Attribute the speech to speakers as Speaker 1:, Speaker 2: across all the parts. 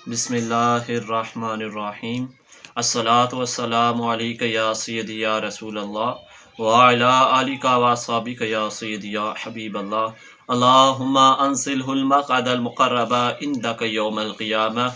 Speaker 1: बिस्मिल्लाहिर्रहमानिर्रहीम। अस्सलातु वस्सलामु अलैका या सय्यदी या रसूल अल्लाह व अला आलिका व अस्हाबिका या सय्यदी या हबीब अल्लाह। अल्लाहुम्मा अंसिलहुल मक़अदल मुक़र्रबा इंदका यौमल क़ियामह।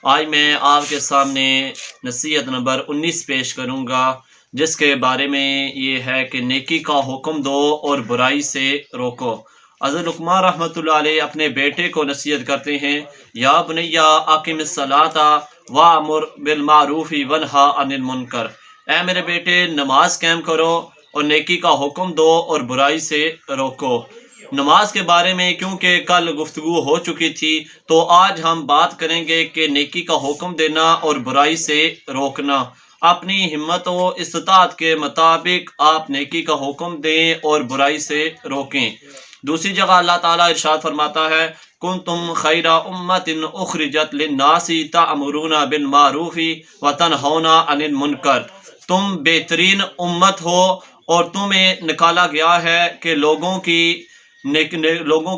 Speaker 1: आज मैं आपके सामने नसीहत नंबर 19 पेश करूँगा, जिसके बारे में ये है कि नेकी का हुक्म दो और बुराई से रोको। हज़रत लुक़मान रहमतुल्लाह अलैह अपने बेटे को नसीहत करते हैं, या बुनैया अक़िमिस सलाता वअमुर बिल मारूफ़ी वन्हा अनिल मुनकर। ऐ मेरे बेटे, नमाज कायम करो और नेकी का हुक्म दो और बुराई से रोको। नमाज के बारे में क्योंकि कल गुफ्तगू हो चुकी थी, तो आज हम बात करेंगे कि नेकी का हुक्म देना और बुराई से रोकना। अपनी हिम्मत व इस्तात के मुताबिक आप नेकी का हुक्म दें और बुराई से रोकें। दूसरी जगह अल्लाह ताला इरशाद फरमाता है, कुंतुम खैरा उम्मतिन उखरिजत लिन्नासी तअमुरूना बिल मारूफी व तनहौना अनिल मुनकर। तुम बेहतरीन उम्मत हो और तुम्हें निकाला गया है कि लोगों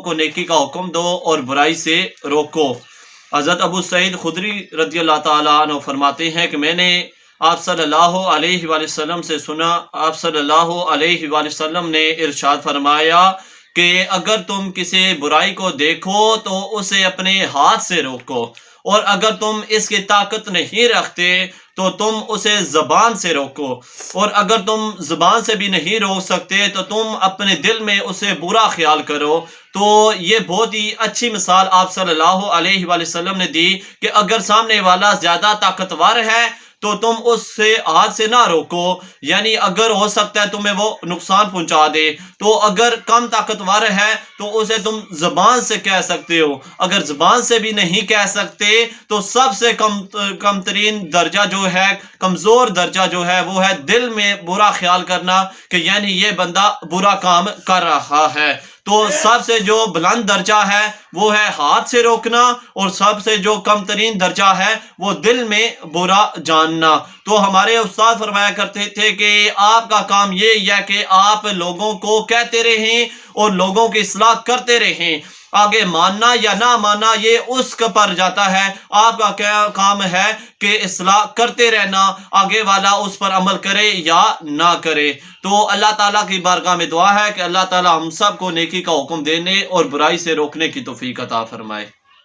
Speaker 1: को नेकी का हुक्म दो और बुराई से रोको। हज़रत अबू सईद खुदरी रज़ियल्लाहु ताला अन्हु फरमाते हैं कि मैंने आप सल्लल्लाहु अलैहि वसल्लम से सुना, आप सल्लल्लाहु अलैहि वसल्लम ने इरशाद फरमाया कि अगर तुम किसी बुराई को देखो तो उसे अपने हाथ से रोको, और अगर तुम इसकी ताकत नहीं रखते तो तुम उसे ज़बान से रोको, और अगर तुम ज़बान से भी नहीं रोक सकते तो तुम अपने दिल में उसे बुरा ख्याल करो। तो ये बहुत ही अच्छी मिसाल आप सल्लल्लाहु अलैहि वसल्लम ने दी कि अगर सामने वाला ज़्यादा ताकतवर है तो तुम उससे हाथ से ना रोको, यानी अगर हो सकता है तुम्हें वो नुकसान पहुंचा दे। तो अगर कम ताकतवर है तो उसे तुम ज़बान से कह सकते हो। अगर ज़बान से भी नहीं कह सकते तो सबसे कम तरीन दर्जा जो है, कमज़ोर दर्जा जो है, वो है दिल में बुरा ख्याल करना कि यानी ये बंदा बुरा काम कर रहा है। तो सबसे जो बुलंद दर्जा है वो है हाथ से रोकना, और सबसे जो कम तरीन दर्जा है वो दिल में बुरा जानना। तो हमारे उस्ताद फरमाया करते थे कि आपका काम ये है कि आप लोगों को कहते रहें और लोगों की इस्लाह करते रहें। आगे मानना या ना मानना ये उसके पर जाता है, आपका क्या काम है कि इस्लाह करते रहना, आगे वाला उस पर अमल करे या ना करे। तो अल्लाह ताला की बारगाह में दुआ है कि अल्लाह ताला हम सब को नेकी का हुक्म देने और बुराई से रोकने की तौफीक अता फरमाए।